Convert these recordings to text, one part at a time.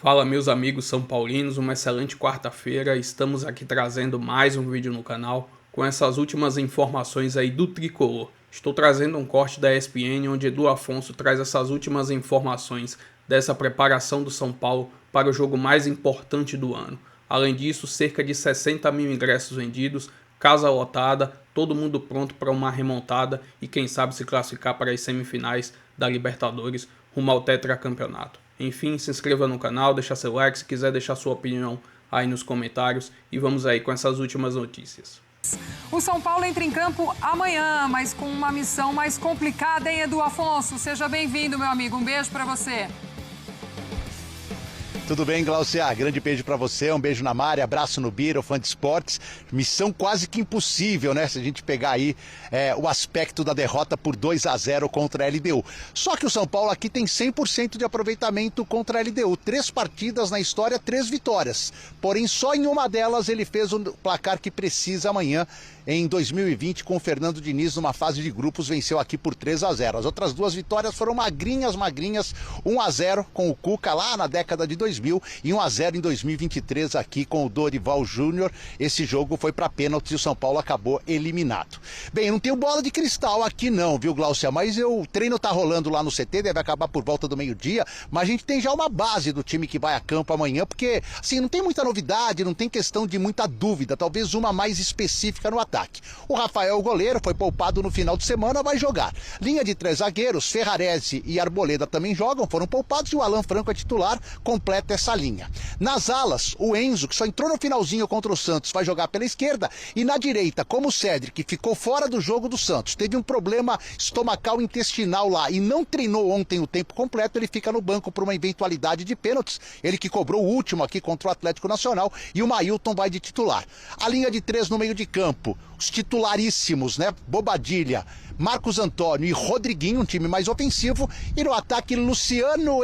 Fala, meus amigos são paulinos, uma excelente quarta-feira. Estamos aqui trazendo mais um vídeo no canal com essas últimas informações aí do tricolor. Estou trazendo um corte da ESPN onde Edu Afonso traz essas últimas informações dessa preparação do São Paulo para o jogo mais importante do ano. Além disso, cerca de 60 mil ingressos vendidos, casa lotada, todo mundo pronto para uma remontada e quem sabe se classificar para as semifinais da Libertadores rumo ao tetracampeonato. Enfim, se inscreva no canal, deixa seu like, se quiser deixar sua opinião aí nos comentários e vamos aí com essas últimas notícias. O São Paulo entra em campo amanhã, mas com uma missão mais complicada, hein, Edu Afonso? Seja bem-vindo, meu amigo. Um beijo para você. Tudo bem, Glaucia? Grande beijo pra você, um beijo na Mari, abraço no Biro, fã de esportes. Missão quase que impossível, né? Se a gente pegar aí o aspecto da derrota por 2-0 contra a LDU. Só que o São Paulo aqui tem 100% de aproveitamento contra a LDU. 3 partidas na história, 3 vitórias. Porém, só em uma delas ele fez o placar que precisa amanhã. Em 2020, com o Fernando Diniz, numa fase de grupos, venceu aqui por 3-0. As outras 2 vitórias foram magrinhas, 1-0 com o Cuca lá na década de 2000 e 1-0 em 2023 aqui com o Dorival Júnior. Esse jogo foi para pênaltis e o São Paulo acabou eliminado. Bem, não tenho bola de cristal aqui não, viu, Glaucia? Mas o treino tá rolando lá no CT, deve acabar por volta do meio-dia, mas a gente tem já uma base do time que vai a campo amanhã, porque, assim, não tem muita novidade, não tem questão de muita dúvida, talvez uma mais específica no ataque. O Rafael, goleiro, foi poupado no final de semana, vai jogar. Linha de 3 zagueiros, Ferrarese e Arboleda também jogam, foram poupados e o Alan Franco é titular, completa essa linha. Nas alas, o Enzo, que só entrou no finalzinho contra o Santos, vai jogar pela esquerda, e na direita, como o Cedric, que ficou fora do jogo do Santos, teve um problema estomacal intestinal lá e não treinou ontem o tempo completo, ele fica no banco por uma eventualidade de pênaltis, ele que cobrou o último aqui contra o Atlético Nacional, e o Mailton vai de titular. A linha de 3 no meio de campo, os titularíssimos, né? Bobadilha, Marcos Antônio e Rodriguinho, um time mais ofensivo, e no ataque Luciano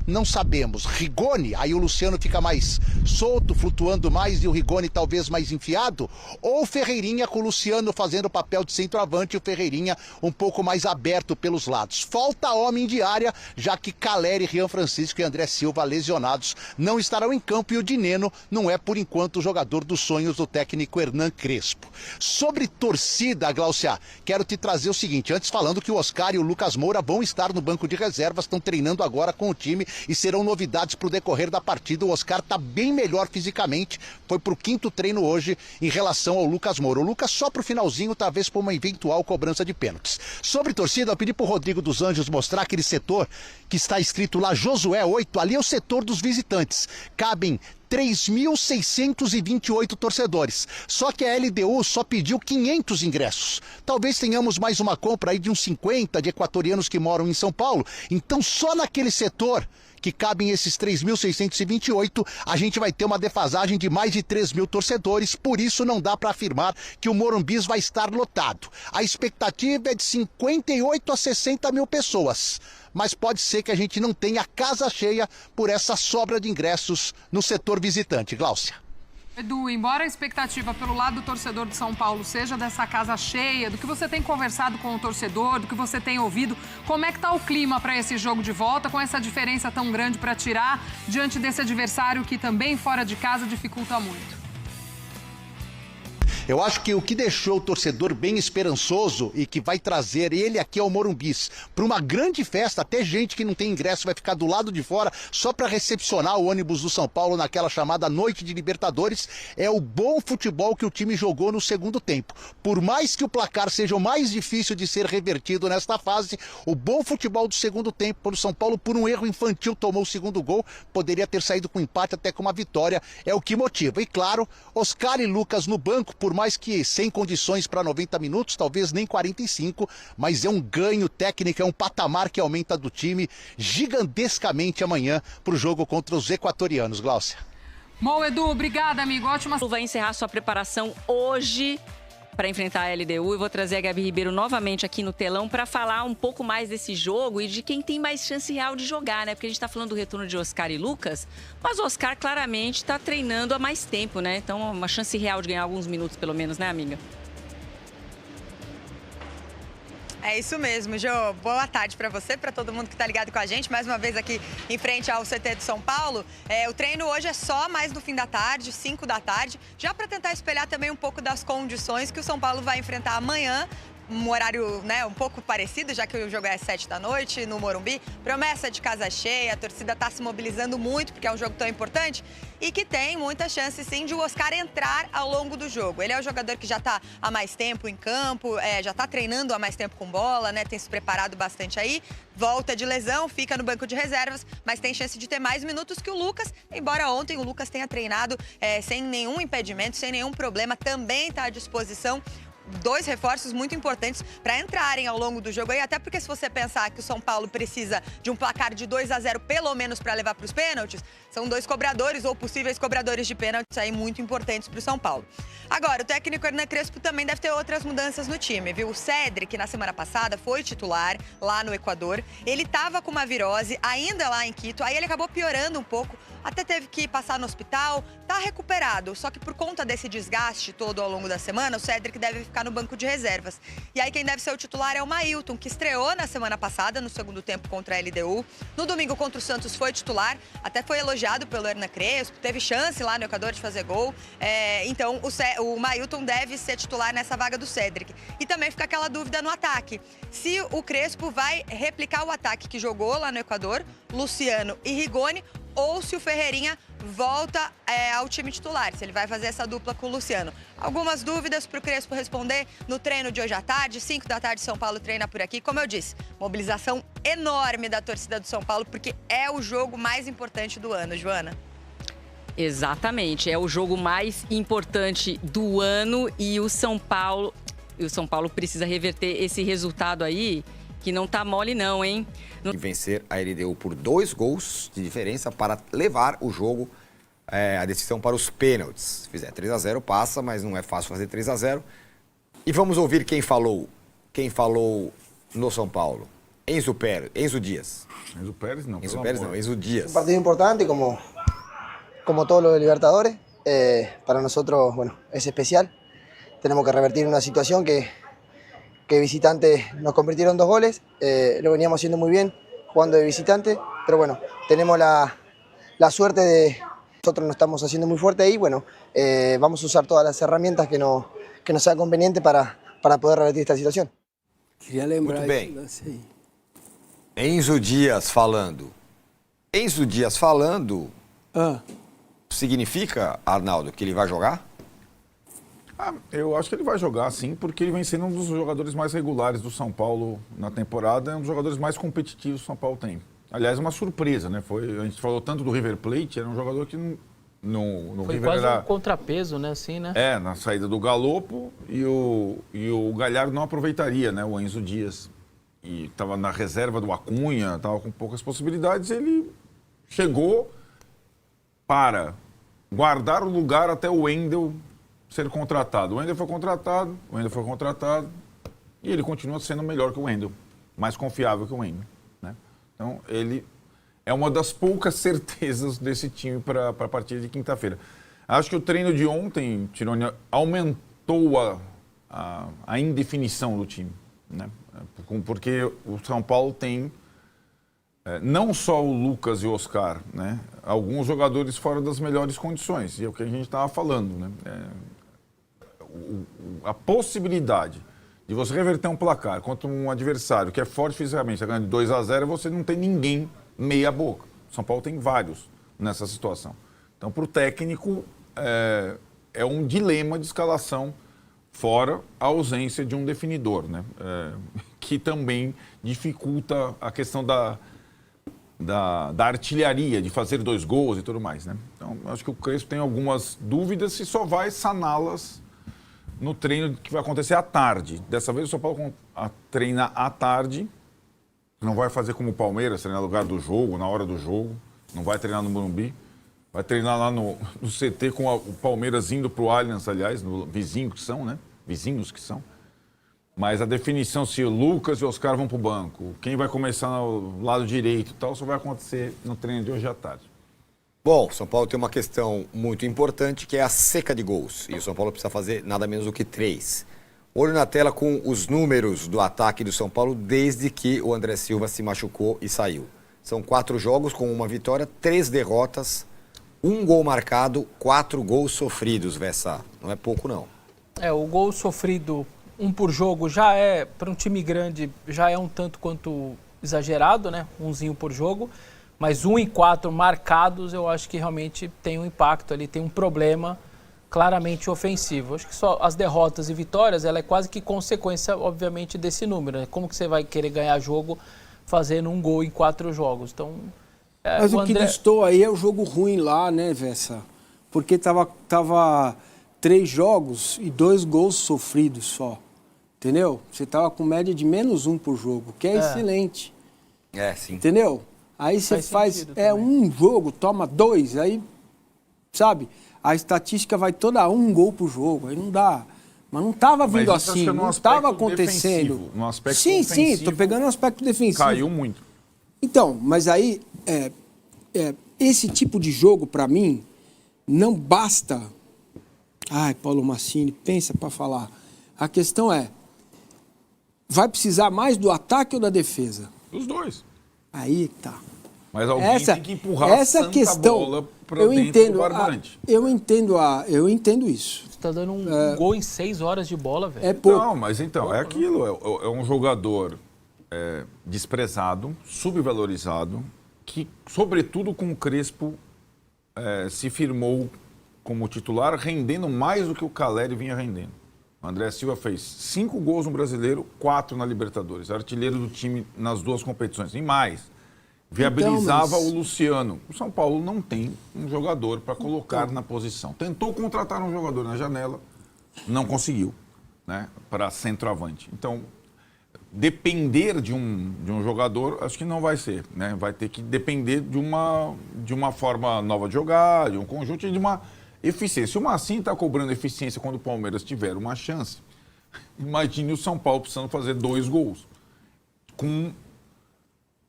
não sabemos, Rigoni, aí o Luciano fica mais solto, flutuando mais e o Rigoni talvez mais enfiado, ou Ferreirinha com o Luciano fazendo o papel de centroavante e o Ferreirinha um pouco mais aberto pelos lados. Falta homem de área, já que Caleri, Rian Francisco e André Silva, lesionados, não estarão em campo e o Dineno não é por enquanto o jogador dos sonhos do técnico Hernan Crespo. Sobre torcida, Glaucia, quero te trazer o seguinte, antes falando que o Oscar e o Lucas Moura vão estar no banco de reservas, estão treinando agora com o time e serão novidades para o decorrer da partida. O Oscar está bem melhor fisicamente, foi para o 5º treino hoje em relação ao Lucas Moura. O Lucas só para o finalzinho, talvez por uma eventual cobrança de pênaltis. Sobre torcida, eu pedi para o Rodrigo dos Anjos mostrar aquele setor que está escrito lá Josué 8, ali é o setor dos visitantes. Cabem 3.628 torcedores. Só que a LDU só pediu 500 ingressos. Talvez tenhamos mais uma compra aí de uns 50 de equatorianos que moram em São Paulo. Então só naquele setor que cabem esses 3.628, a gente vai ter uma defasagem de mais de 3 mil torcedores, por isso não dá para afirmar que o Morumbi vai estar lotado. A expectativa é de 58 a 60 mil pessoas, mas pode ser que a gente não tenha casa cheia por essa sobra de ingressos no setor visitante. Glaucia. Edu, embora a expectativa pelo lado do torcedor de São Paulo seja dessa casa cheia, do que você tem conversado com o torcedor, do que você tem ouvido, como é que tá o clima para esse jogo de volta, com essa diferença tão grande para tirar diante desse adversário que também fora de casa dificulta muito? Eu acho que o que deixou o torcedor bem esperançoso e que vai trazer ele aqui ao Morumbi para uma grande festa, até gente que não tem ingresso vai ficar do lado de fora só para recepcionar o ônibus do São Paulo naquela chamada Noite de Libertadores, é o bom futebol que o time jogou no segundo tempo. Por mais que o placar seja o mais difícil de ser revertido nesta fase, o bom futebol do segundo tempo, quando o São Paulo por um erro infantil tomou o segundo gol, poderia ter saído com empate até com uma vitória, é o que motiva. E claro, Oscar e Lucas no banco, por mais que sem condições para 90 minutos, talvez nem 45, mas é um ganho técnico, é um patamar que aumenta do time gigantescamente amanhã para o jogo contra os equatorianos. Glaucia. Bom, Edu, obrigada, amigo. Ótima. Vai encerrar sua preparação hoje para enfrentar a LDU e vou trazer a Gabi Ribeiro novamente aqui no telão para falar um pouco mais desse jogo e de quem tem mais chance real de jogar, né? Porque a gente está falando do retorno de Oscar e Lucas, mas o Oscar claramente está treinando há mais tempo, né? Então, uma chance real de ganhar alguns minutos pelo menos, né, amiga? É isso mesmo, Jô. Boa tarde para você, para todo mundo que está ligado com a gente. Mais uma vez aqui em frente ao CT do São Paulo. O treino hoje é só mais no fim da tarde, 5 da tarde, já para tentar espelhar também um pouco das condições que o São Paulo vai enfrentar amanhã. Um horário, né, um pouco parecido, já que o jogo é às 7 da noite no Morumbi. Promessa de casa cheia, a torcida está se mobilizando muito, porque é um jogo tão importante e que tem muita chance, sim, de o Oscar entrar ao longo do jogo. Ele é o jogador que já está há mais tempo em campo, já está treinando há mais tempo com bola, né, tem se preparado bastante aí. Volta de lesão, fica no banco de reservas, mas tem chance de ter mais minutos que o Lucas, embora ontem o Lucas tenha treinado sem nenhum impedimento, sem nenhum problema, também está à disposição. 2 reforços muito importantes para entrarem ao longo do jogo aí, até porque se você pensar que o São Paulo precisa de um placar de 2-0 pelo menos para levar para os pênaltis, são 2 cobradores ou possíveis cobradores de pênaltis aí muito importantes para o São Paulo. Agora, o técnico Hernan Crespo também deve ter outras mudanças no time, viu? O Cédric, na semana passada, foi titular lá no Equador. Ele estava com uma virose ainda lá em Quito, aí ele acabou piorando um pouco, até teve que passar no hospital, tá recuperado, só que por conta desse desgaste todo ao longo da semana, o Cédric deve ficar no banco de reservas. E aí quem deve ser o titular é o Mailton, que estreou na semana passada, no segundo tempo contra a LDU. No domingo contra o Santos foi titular, até foi elogiado pelo Hernan Crespo, teve chance lá no Equador de fazer gol. Então o Mailton deve ser titular nessa vaga do Cédric. E também fica aquela dúvida no ataque. Se o Crespo vai replicar o ataque que jogou lá no Equador, Luciano e Rigoni, ou se o Ferreirinha volta ao time titular, se ele vai fazer essa dupla com o Luciano. Algumas dúvidas para o Crespo responder no treino de hoje à tarde, 5 da tarde, São Paulo treina por aqui. Como eu disse, mobilização enorme da torcida do São Paulo, porque é o jogo mais importante do ano, Joana. Exatamente, é o jogo mais importante do ano e o São Paulo precisa reverter esse resultado aí, que não tá mole não, hein? E vencer a LDU por 2 gols de diferença para levar o jogo, a decisão para os pênaltis. Se fizer 3-0 passa, mas não é fácil fazer 3-0. E vamos ouvir quem falou no São Paulo. Enzo Dias. Enzo Pérez não. Enzo Dias. Un partido importante como todos los de Libertadores. Para nosotros, bueno, es especial. Tenemos que revertir una situación que visitantes nos convirtieron 2 goles, lo veníamos haciendo muy bien jugando de visitante, pero bueno, tenemos la suerte de nosotros nos estamos haciendo muy fuerte ahí, bueno, vamos a usar todas las herramientas que nos sean convenientes para poder revertir esta situación. Muito bem. Enzo Dias falando. Significa, Arnaldo, que ele vai jogar? Eu acho que ele vai jogar, sim, porque ele vem sendo um dos jogadores mais regulares do São Paulo na temporada, é um dos jogadores mais competitivos que o São Paulo tem. Aliás, uma surpresa, né? A gente falou tanto do River Plate, era um jogador que no foi River quase era... um contrapeso, né? Assim, né? Na saída do Galopo e o Galhardo não aproveitaria, né? O Enzo Dias. E estava na reserva do Acunha, estava com poucas possibilidades, ele chegou para guardar o lugar até o Wendel ser contratado. O Wendel foi contratado e ele continua sendo melhor que o Wendel, mais confiável que o Wendel, né? Então, ele é uma das poucas certezas desse time para a partida de quinta-feira. Acho que o treino de ontem, Tironi, aumentou a indefinição do time, né? Porque o São Paulo tem não só o Lucas e o Oscar, né? Alguns jogadores fora das melhores condições, e é o que a gente estava falando, né? A possibilidade de você reverter um placar contra um adversário que é forte fisicamente, tá ganhando de 2-0, você não tem ninguém meia boca. São Paulo tem vários nessa situação. Então, para o técnico, é um dilema de escalação, fora a ausência de um definidor, né? Que também dificulta a questão da artilharia, de fazer 2 gols e tudo mais, né? Então, acho que o Crespo tem algumas dúvidas e só vai saná-las no treino que vai acontecer à tarde. Dessa vez o São Paulo treina à tarde, não vai fazer como o Palmeiras, treinar no lugar do jogo, na hora do jogo, não vai treinar no Morumbi, vai treinar lá no CT com o Palmeiras indo para o Allianz, aliás, vizinhos que são. Mas a definição se o Lucas e o Oscar vão para o banco, quem vai começar no lado direito e tal, só vai acontecer no treino de hoje à tarde. Bom, São Paulo tem uma questão muito importante, que é a seca de gols. E o São Paulo precisa fazer nada menos do que 3. Olho na tela com os números do ataque do São Paulo desde que o André Silva se machucou e saiu. São 4 jogos com 1 vitória, 3 derrotas, 1 gol marcado, 4 gols sofridos, Vessa. Não é pouco, não. O gol sofrido, 1 por jogo, já é, para um time grande, já é um tanto quanto exagerado, né? 1zinho por jogo. Mas 1 em 4 marcados, eu acho que realmente tem um impacto ali, tem um problema claramente ofensivo. Acho que só as derrotas e vitórias, ela é quase que consequência, obviamente, desse número, né? Como que você vai querer ganhar jogo fazendo 1 gol em 4 jogos? Então, mas o que listou aí é o jogo ruim lá, né, Vessa? Porque tava 3 jogos e 2 gols sofridos só. Entendeu? Você tava com média de -1 por jogo, que é excelente. Sim. Entendeu? Aí você faz um jogo, toma 2, aí, sabe? A estatística vai toda 1 gol por jogo, aí não dá. Mas não estava vindo assim, não estava acontecendo. No aspecto sim, ofensivo, sim, estou pegando o aspecto defensivo. Caiu muito. Então, mas aí, esse tipo de jogo, para mim, não basta... Ai, Paulo Massini, pensa para falar. A questão é, vai precisar mais do ataque ou da defesa? Os dois. Aí tá. Mas alguém tem que empurrar essa questão, bola para dentro do barbante. Eu entendo isso. Você tá dando um gol em 6 horas de bola, velho. É pouco. Não, mas então, é aquilo. É um jogador desprezado, subvalorizado, que, sobretudo com o Crespo, se firmou como titular, rendendo mais do que o Caleri vinha rendendo. O André Silva fez 5 gols no Brasileiro, 4 na Libertadores. Artilheiro do time nas 2 competições. E mais, viabilizava o Luciano. O São Paulo não tem um jogador para colocar na posição. Tentou contratar um jogador na janela, não conseguiu, né, para centroavante. Então, depender de um jogador, acho que não vai ser, né? Vai ter que depender de uma forma nova de jogar, de um conjunto e de uma eficiência. Se o Massinho está cobrando eficiência quando o Palmeiras tiver uma chance, imagine o São Paulo precisando fazer 2 gols. Com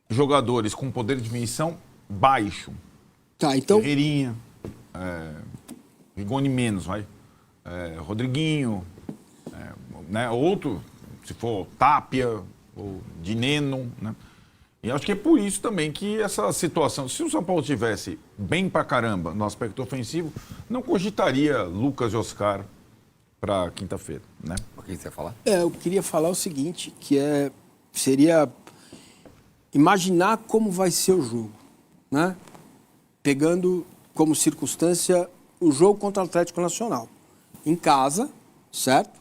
jogadores com poder de definição baixo. Tá, então... Ferreirinha, Rigoni menos, vai. Rodriguinho, né? Outro, se for Tapia ou Dineno, né? E acho que é por isso também que essa situação, se o São Paulo tivesse bem pra caramba no aspecto ofensivo, não cogitaria Lucas e Oscar para quinta-feira, né? O que você ia falar? Eu queria falar o seguinte, que seria imaginar como vai ser o jogo, né? Pegando como circunstância o jogo contra o Atlético Nacional. Em casa, certo?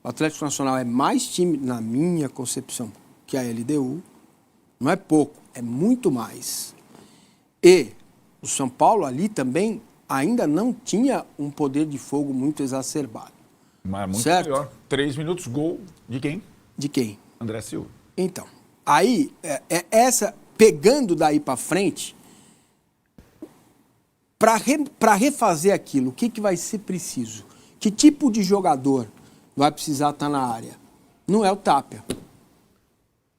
O Atlético Nacional é mais time, na minha concepção, que a LDU. Não é pouco, é muito mais. E o São Paulo ali também ainda não tinha um poder de fogo muito exacerbado. Mas muito certo? melhor. 3 minutos, gol de quem? De quem? André Silva. Então, aí, pegando daí para frente, para refazer aquilo, o que vai ser preciso? Que tipo de jogador vai precisar estar na área? Não é o Tapia.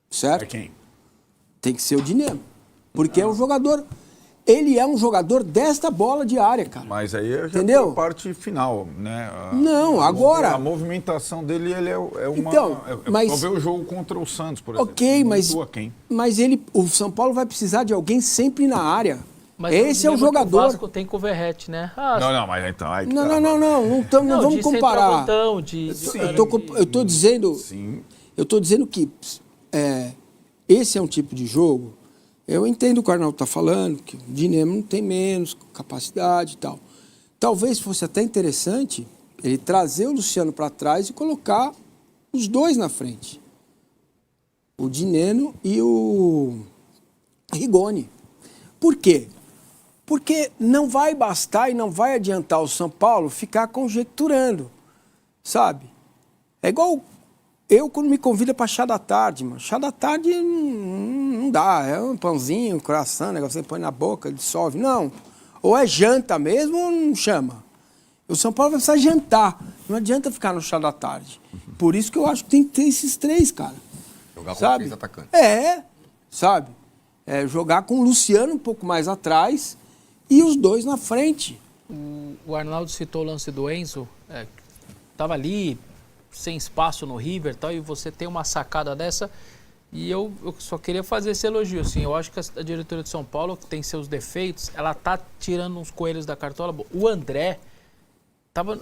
Certo? É quem? Tem que ser o Dineno. Porque é um jogador... Ele é um jogador desta bola de área, cara. Mas aí é entendeu? A parte final, né? Não, agora... A movimentação dele ele é uma... Então, mas... Só ver o jogo contra o Santos, por exemplo. Ok, mas o São Paulo vai precisar de alguém sempre na área. Mas esse é o jogador. O Vasco tem com o Verratti, né? Não, mas então... Não vamos comparar. Eu tô dizendo... Sim. Eu tô dizendo que esse é um tipo de jogo... Eu entendo o que o Arnaldo está falando, que o Dinamo não tem menos capacidade e tal. Talvez fosse até interessante ele trazer o Luciano para trás e colocar os dois na frente. O Dineno e o Rigoni. Por quê? Porque não vai bastar e não vai adiantar o São Paulo ficar conjecturando, sabe? É igual... Eu, quando me convida para chá da tarde, mano, chá da tarde não dá. É um pãozinho, um coração, negócio que você põe na boca, dissolve. Não. Ou é janta mesmo ou não chama. O São Paulo vai precisar jantar. Não adianta ficar no chá da tarde. Por isso que eu acho que tem que ter esses 3, cara. Jogar com sabe? 3 atacantes. Sabe? Jogar com o Luciano um pouco mais atrás e os 2 na frente. O Arnaldo citou o lance do Enzo. Estava ali... sem espaço no River e tal, e você tem uma sacada dessa. E eu só queria fazer esse elogio, assim. Eu acho que a diretoria de São Paulo, que tem seus defeitos, ela tá tirando uns coelhos da cartola. O André tava...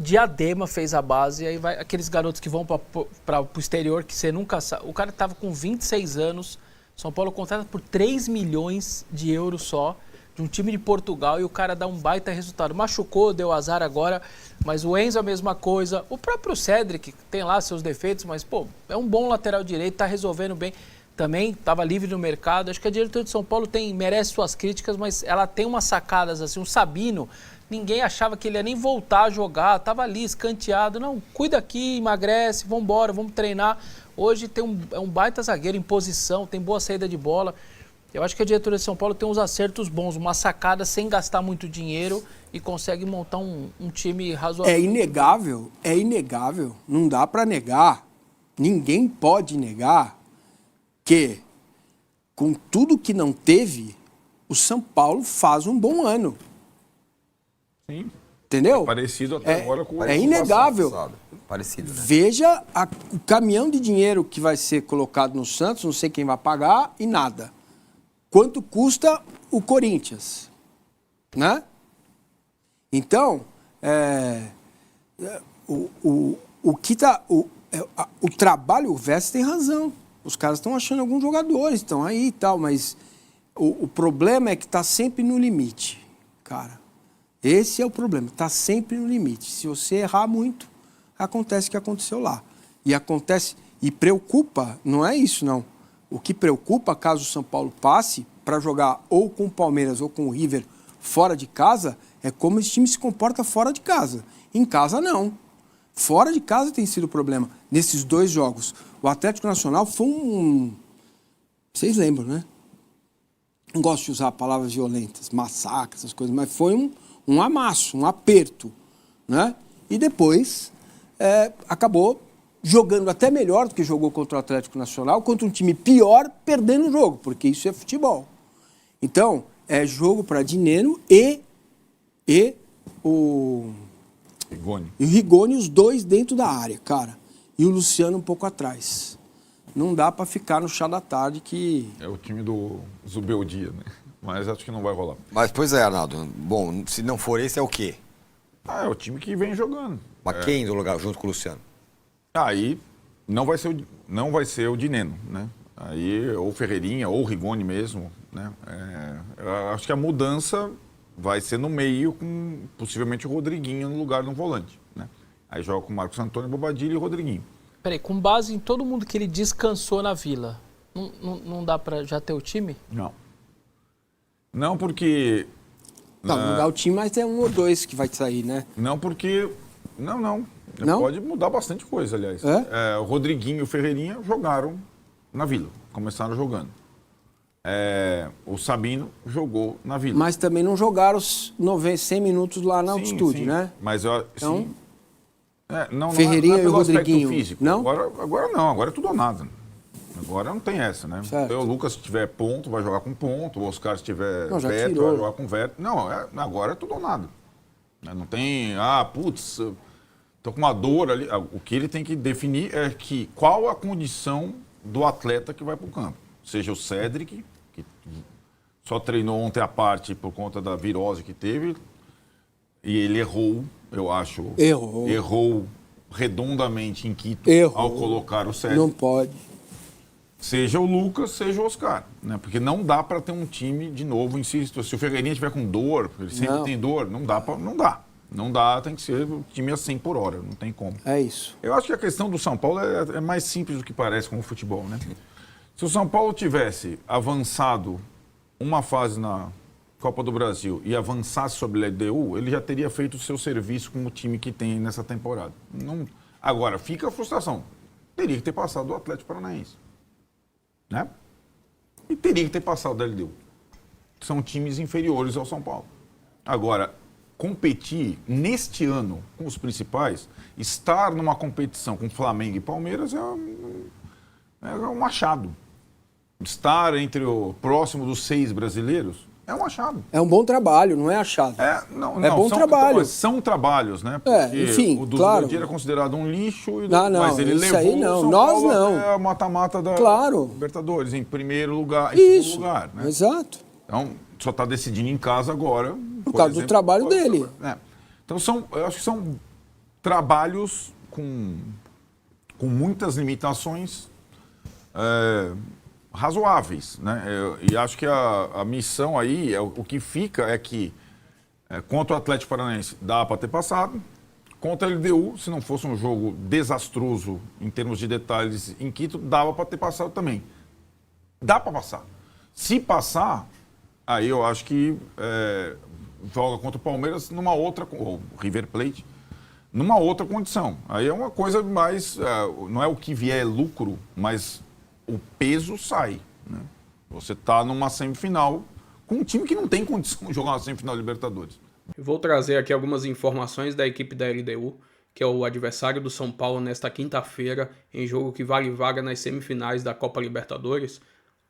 Diadema fez a base, e aí vai aqueles garotos que vão para o exterior, que você nunca sabe. O cara tava com 26 anos, São Paulo contrata por 3 milhões de euros só, de um time de Portugal, e o cara dá um baita resultado. Machucou, deu azar agora, mas o Enzo a mesma coisa. O próprio Cedric tem lá seus defeitos, mas, pô, é um bom lateral direito, tá resolvendo bem. Também estava livre no mercado. Acho que a diretoria de São Paulo merece suas críticas, mas ela tem umas sacadas assim. O Sabino, ninguém achava que ele ia nem voltar a jogar, tava ali escanteado. Não, cuida aqui, emagrece, vamos embora, vamos treinar. Hoje é um baita zagueiro em posição, tem boa saída de bola. Eu acho que a diretoria de São Paulo tem uns acertos bons, uma sacada sem gastar muito dinheiro e consegue montar um time razoável. É inegável, não dá para negar, ninguém pode negar que, com tudo que não teve, o São Paulo faz um bom ano. Sim. Entendeu? Parecido até agora com o É inegável. Passado. Parecido, né? Veja o caminhão de dinheiro que vai ser colocado no Santos, não sei quem vai pagar e nada. Quanto custa o Corinthians, né? Então, o trabalho, o Vest tem razão. Os caras estão achando alguns jogadores, estão aí e tal, mas o problema é que está sempre no limite, cara. Esse é o problema, está sempre no limite. Se você errar muito, acontece o que aconteceu lá. E acontece, e preocupa, não é isso não. O que preocupa, caso o São Paulo passe para jogar ou com o Palmeiras ou com o River fora de casa, é como esse time se comporta fora de casa. Em casa, não. Fora de casa tem sido o problema. Nesses 2 jogos, o Atlético Nacional foi Vocês lembram, né? Não gosto de usar palavras violentas, massacre, essas coisas, mas foi um amasso, um aperto, né? E depois acabou jogando até melhor do que jogou contra o Atlético Nacional, contra um time pior, perdendo o jogo, porque isso é futebol. Então, é jogo para Dineno e o Rigoni, os dois dentro da área, cara. E o Luciano um pouco atrás. Não dá para ficar no chá da tarde que... É o time do Zubeldia, né? Mas acho que não vai rolar. Mas, pois é, Arnaldo. Bom, se não for esse, é o quê? É o time que vem jogando. Mas quem no lugar, junto com o Luciano? Aí não vai ser o Dineno, né? Aí ou Ferreirinha ou Rigoni mesmo, né? Eu acho que a mudança vai ser no meio com possivelmente o Rodriguinho no lugar do volante, né? Aí joga com o Marcos Antônio, Bobadilha e Rodriguinho. Peraí, com base em todo mundo que ele descansou na Vila, não dá para já ter o time? Não. Não porque... Não dá o time, mas é 1 ou 2 que vai sair, né? Não porque... Não. Pode mudar bastante coisa, aliás. O Rodriguinho e o Ferreirinha jogaram na Vila. Começaram jogando. O Sabino jogou na Vila. Mas também não jogaram os 100 minutos lá na altitude, né? Mas então, sim. Não Ferreirinha é e o Rodriguinho. Físico. Não? Agora não, agora é tudo ou nada. Agora não tem essa, né? Então, o Lucas, se tiver ponto, vai jogar com ponto. O Oscar, se tiver veto, vai jogar com veto. Não, agora é tudo ou nada. Não tem, tô com uma dor ali. O que ele tem que definir é qual a condição do atleta que vai para o campo. Seja o Cedric, que só treinou ontem à parte por conta da virose que teve, e ele errou, eu acho. Errou redondamente em Quito ao colocar o Cedric. Não pode. Seja o Lucas, seja o Oscar, né? Porque não dá para ter um time, de novo, insisto, se o Ferreirinha tiver com dor, ele sempre tem dor, não dá. Não dá, tem que ser o time a 100 por hora, não tem como. É isso. Eu acho que a questão do São Paulo é mais simples do que parece com o futebol, né? Se o São Paulo tivesse avançado uma fase na Copa do Brasil e avançasse sobre a LDU, ele já teria feito o seu serviço com o time que tem nessa temporada. Agora, fica a frustração. Teria que ter passado do Atlético Paranaense. Né? E teria que ter passado da LDU. São times inferiores ao São Paulo. Agora, competir neste ano com os principais, estar numa competição com Flamengo e Palmeiras é um achado. Estar próximo dos 6 brasileiros É um achado. É um bom trabalho, não é achado. É bom trabalho. São trabalhos, né? Porque enfim, o do claro. Zulidir é considerado um lixo, Mas ele isso levou aí não. o São Nós Paulo não. até a mata-mata da Libertadores, em primeiro lugar, em segundo lugar. Né? Exato. Então, só está decidindo em casa agora. Por causa do trabalho dele. Então, eu acho que são trabalhos com muitas limitações razoáveis, né? E acho que a missão aí, o que fica é que contra o Atlético Paranaense dá para ter passado, contra a LDU, se não fosse um jogo desastroso em termos de detalhes em Quito, dava para ter passado também. Dá para passar. Se passar, aí eu acho que joga contra o Palmeiras numa outra, ou River Plate, numa outra condição. Aí é uma coisa mais, não é o que vier lucro, mas o peso sai. Né? Você está numa semifinal com um time que não tem condição de jogar uma semifinal de Libertadores. Eu vou trazer aqui algumas informações da equipe da LDU, que é o adversário do São Paulo nesta quinta-feira, em jogo que vale vaga nas semifinais da Copa Libertadores.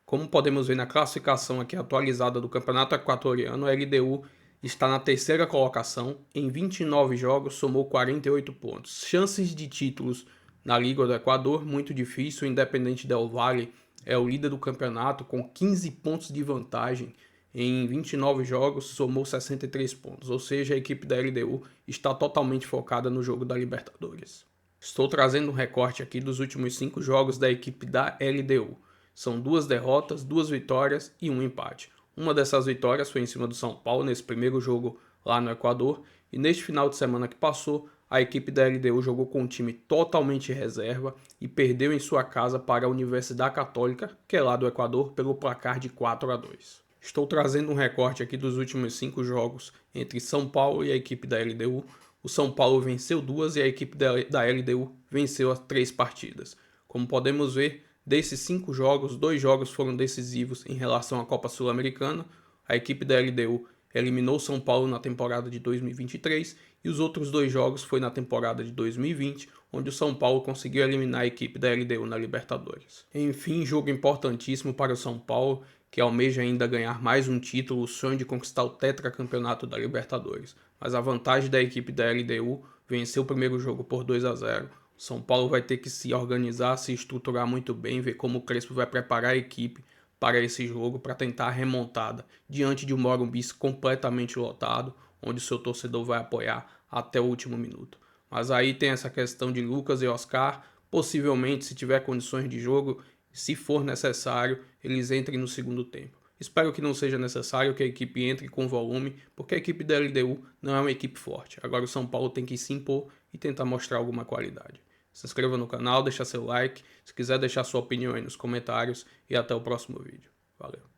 Como podemos ver na classificação aqui atualizada do Campeonato Equatoriano, a LDU está na terceira colocação, em 29 jogos somou 48 pontos. Chances de títulos na Liga do Equador, muito difícil. O Independente Del Valle é o líder do campeonato com 15 pontos de vantagem. Em 29 jogos somou 63 pontos, ou seja, a equipe da LDU está totalmente focada no jogo da Libertadores. Estou trazendo um recorte aqui dos últimos 5 jogos da equipe da LDU. São 2 derrotas, 2 vitórias e 1 empate. Uma dessas vitórias foi em cima do São Paulo, nesse primeiro jogo lá no Equador, e neste final de semana que passou, a equipe da LDU jogou com um time totalmente reserva e perdeu em sua casa para a Universidade Católica, que é lá do Equador, pelo placar de 4-2. Estou trazendo um recorte aqui dos últimos 5 jogos entre São Paulo e a equipe da LDU. O São Paulo venceu 2 e a equipe da LDU venceu as 3 partidas. Como podemos ver, desses 5 jogos, 2 jogos foram decisivos em relação à Copa Sul-Americana. A equipe da LDU eliminou o São Paulo na temporada de 2023 e os outros 2 jogos foi na temporada de 2020, onde o São Paulo conseguiu eliminar a equipe da LDU na Libertadores. Enfim, jogo importantíssimo para o São Paulo, que almeja ainda ganhar mais um título, o sonho de conquistar o tetracampeonato da Libertadores. Mas a vantagem da equipe da LDU venceu o primeiro jogo por 2-0. O São Paulo vai ter que se organizar, se estruturar muito bem, ver como o Crespo vai preparar a equipe para esse jogo, para tentar a remontada diante de um Morumbi completamente lotado, onde o seu torcedor vai apoiar até o último minuto. Mas aí tem essa questão de Lucas e Oscar, possivelmente, se tiver condições de jogo, se for necessário, eles entrem no segundo tempo. Espero que não seja necessário que a equipe entre com volume, porque a equipe da LDU não é uma equipe forte. Agora o São Paulo tem que se impor e tentar mostrar alguma qualidade. Se inscreva no canal, deixa seu like, se quiser deixar sua opinião aí nos comentários e até o próximo vídeo. Valeu!